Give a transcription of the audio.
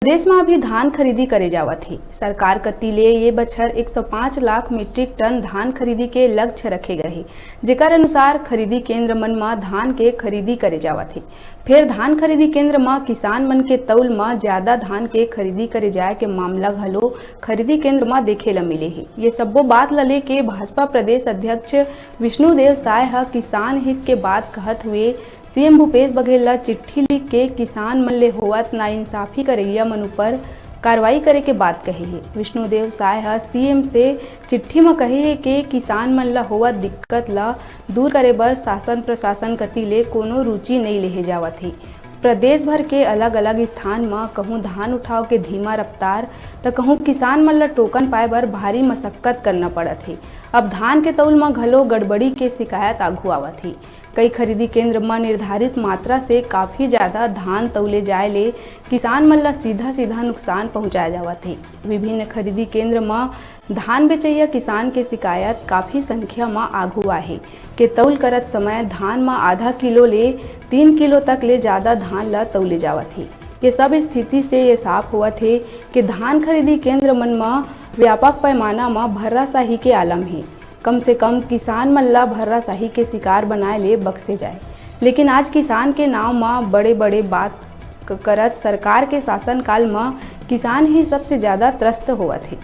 प्रदेश में अभी धान खरीदी करे जावत ही। सरकार कती ले ये बछर 105 लाख मीट्रिक टन धान खरीदी के लक्ष्य रखे गए हैं, जेकर अनुसार खरीदी केंद्र मन में धान के खरीदी करे जावत ही। फिर धान खरीदी केंद्र में किसान मन के तौल में ज्यादा धान के खरीदी करे जाए के मामला घलो खरीदी केंद्र में देखे ला मिले ही। ये सब्बो बात ला लेके भाजपा प्रदेश अध्यक्ष विष्णुदेव साय किसान हित के बात कहत हुए सीएम भूपेश बघेल ला चिट्ठी लिख के किसान मन ले होवत नाइंसाफी करैया मन ऊपर कार्रवाई करे के बात कही है। विष्णुदेव साय सीएम से चिट्ठी में कहे है कि किसान मन ला होवत दिक्कत ला दूर करे बर शासन प्रशासन कती ले कोनो रुचि नहीं लेहे जावत है। प्रदेश भर के अलग अलग स्थान में कहूँ धान उठाव के धीमा रफ्तार तो कहूँ किसान मन ला टोकन पाए बर भारी मशक्कत करना पड़त है। अब धान के तौल में घलो गड़बड़ी के शिकायत आघू आवत है। कई खरीदी केंद्र में निर्धारित मात्रा से काफ़ी ज़्यादा धान तौले जाए ले किसान मन ला सीधा सीधा नुकसान पहुँचाया जावत है। विभिन्न खरीदी केंद्र में धान बेचैया किसान के शिकायत काफ़ी संख्या में आघू आहे के तौल करत समय धान में आधा किलो ले 3 किलो तक ले ज़्यादा धान ला तौले जावत है। ये सब स्थिति से ये साफ हुआ थे कि धान खरीदी केंद्र मन में व्यापक पैमाना में भर्राशाही के आलम है। कम से कम किसान मन ला भर्राशाही के शिकार बनाए ले बख्शे जाए। लेकिन आज किसान के नाम में बड़े बड़े बात करत सरकार के शासन काल में किसान ही सबसे ज़्यादा त्रस्त हुआ थे।